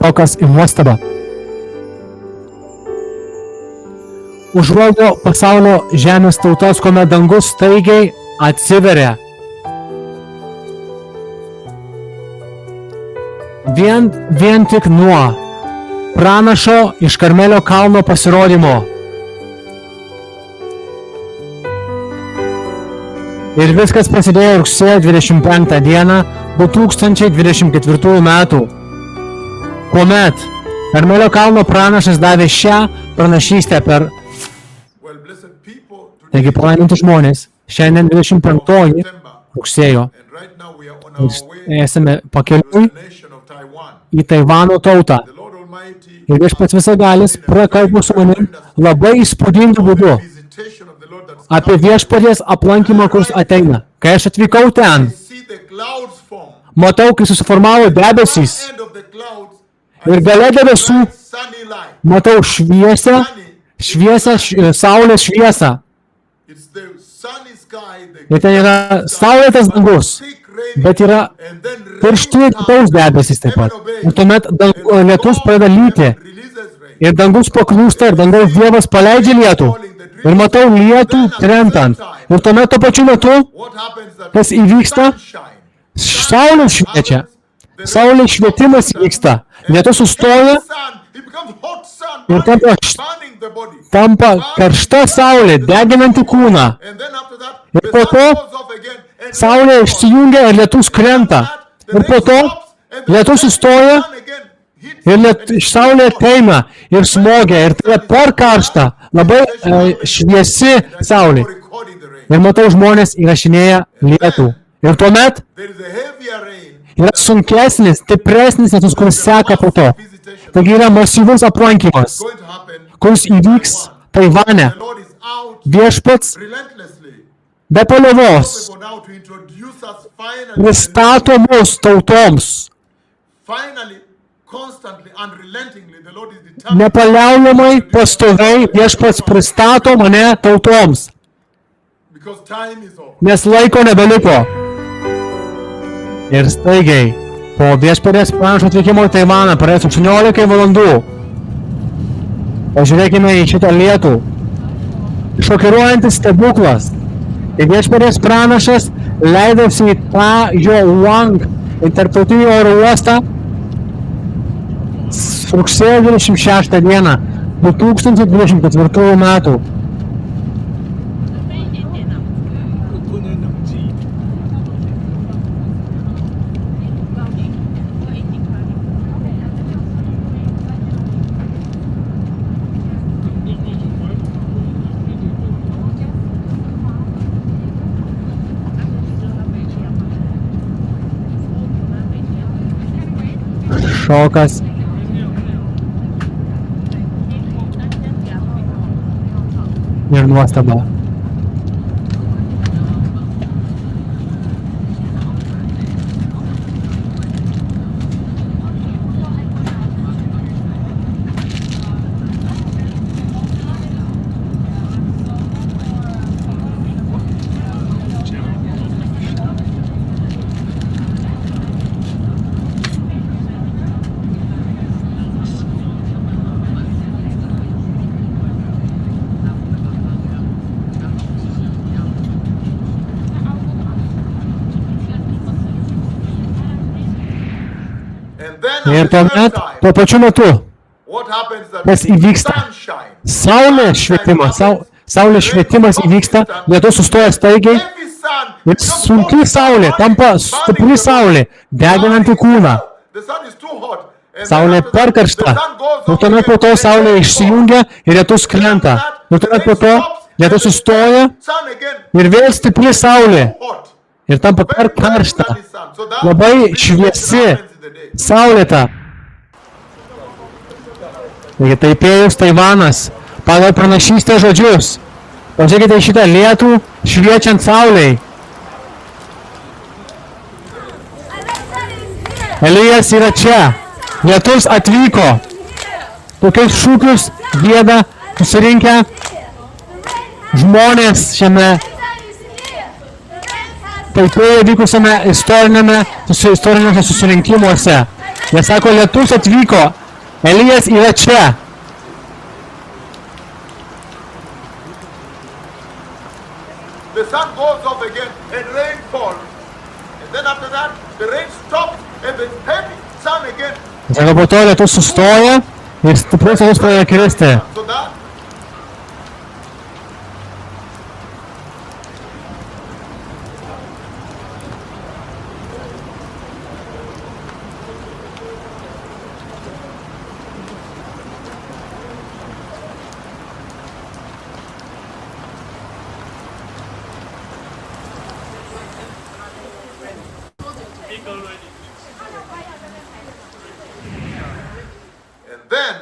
šokas ir nuostaba. Užvaldo pasaulio žemės tautos, kuomet dangus staigiai atsiveria. Vien tik nuo pranašo iš Karmelio kalno pasirodymo. Ir viskas prasidėjo rugsėjo 25 dieną 2024 metų, kuomet Karmelio kalno pranašas davė šią pranašystę per... Taigi, palaiminti žmonės, šiandien 25 rugsėjo esame pakeliui į Taivano tautą. Ir Viešpats Visagalis prakalbo su manim labai įspūdingu būdu apie Viešpaties aplankymą, kuris ateina. Kai aš atvykau ten, matau, kai susiformavo debesys ir gale debesų matau šviesą, saulės šviesą. Ir ten yra saulėtas dangus, bet yra piršti taus debesys taip pat. Ir tuomet lietus pradeda lyti. Ir dangus paklūsta, ir dangaus Dievas paleidžia lietų. Ir matau lietų krentant. Ir tuomet tuo pačiu metu, kas įvyksta, saulė šviečia. Saulės švietimas vyksta. Lietus sustoja ir tampa karšta saulė, deginanti kūną. Ir po to saulė išsijungia ir lietus krenta. Ir po to lietus sustoja ir saulė ateina ir smogia. Ir tai yra per karšta, labai šviesi saulė. Ir matau, žmonės įrašinėja lietų. Ir tuomet yra sunkesnis, stipresnis lietus, kuris seka po to. Taigi yra masyvus aplankymas, kuris įvyks Taivane. Viešpats be paliovos pristato mus tautoms. Nepaliaujamai, pastoviai Viešpats pristato mane tautoms, nes laiko nebeliko. Ir staigiai, po Viešpaties pranašo atvykimo į Taivaną praėjus 18 valandų, pažiūrėkime į šitą lietų. Šokiruojantis stebuklas. Ir Viešpaties pranašas leidosi į tą Jo Wang tarptautinį oro uostą rugsėjo 26 dieną 2024 metų. Šokas. Ir nuostaba. Ir tuomet, tuo pačiu metu, kas įvyksta? Saulės švietimas įvyksta, lietus sustoja staigiai ir sunki saulė, tampa stipri saulė, deginanti kūną. Saulė per karšta. Ir tuomet po to saulė išsijungia ir lietus krenta. Ir tuomet po to lietus sustoja ir vėl stipri saulė. Ir tampa per karšta. Labai šviesi. Saulėta. Taigi Taipėjus, Taivanas, pagal pranašystės žodžius. Pažiūrėkite šitą lietų šviečiant saulei. Elijas yra čia. Lietus atvyko. Tokius šūkius gieda susirinkę žmonės šiame Taipėjuje vykusiame istoriniuose susirinkimuose. Jie sako, lietus atvyko, Elijas yra čia. The sun goes off again and rain falls. And then after that, the rain stops and the heavy sun again. Sako, po to lietus sustoja ir stiprus lietus pradeda kristi. So that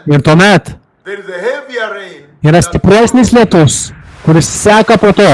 Ir tuomet there is a heavier rain. yra stipresnis lietus, kuris seka po to.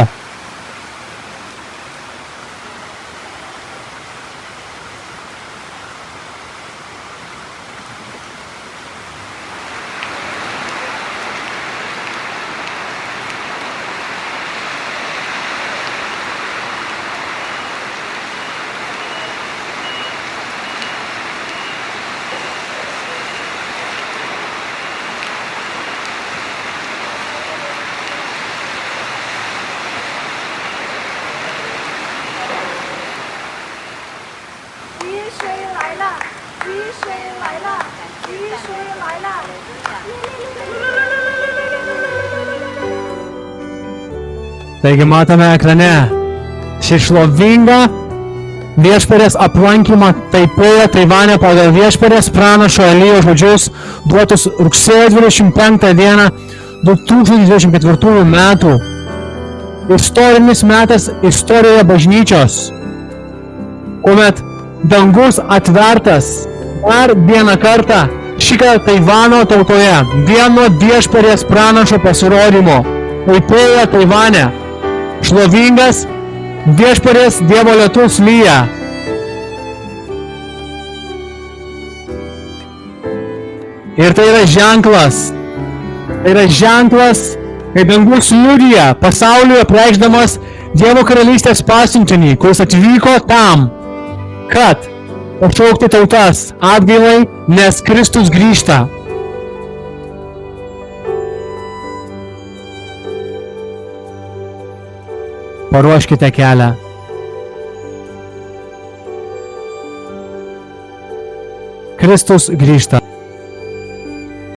Taigi matome ekrane šį šlovingą viešpaties aplankymą Taipėje, Taivane pagal viešpaties pranašo Elijo žodžius duotus rugsėjo 25 dieną 2024 metų. Istorinis metas istorijoje bažnyčios, kuomet dangus atvertas dar vieną kartą, šį kartą Taivano tautoje, vieno viešpaties pranašo pasirodymo Taipėje, Taivane. Šlovingas viešpaties Dievo lietus lyja. Ir tai yra ženklas. Tai yra ženklas, kai dangus liudija pasaulyje preikšdamas Dievo karalystės pasiuntinį, kuris atvyko tam, kad pašaukti tautas atgailai, nes Kristus grįžta. Paruoškite kelią. Kristus grįžta.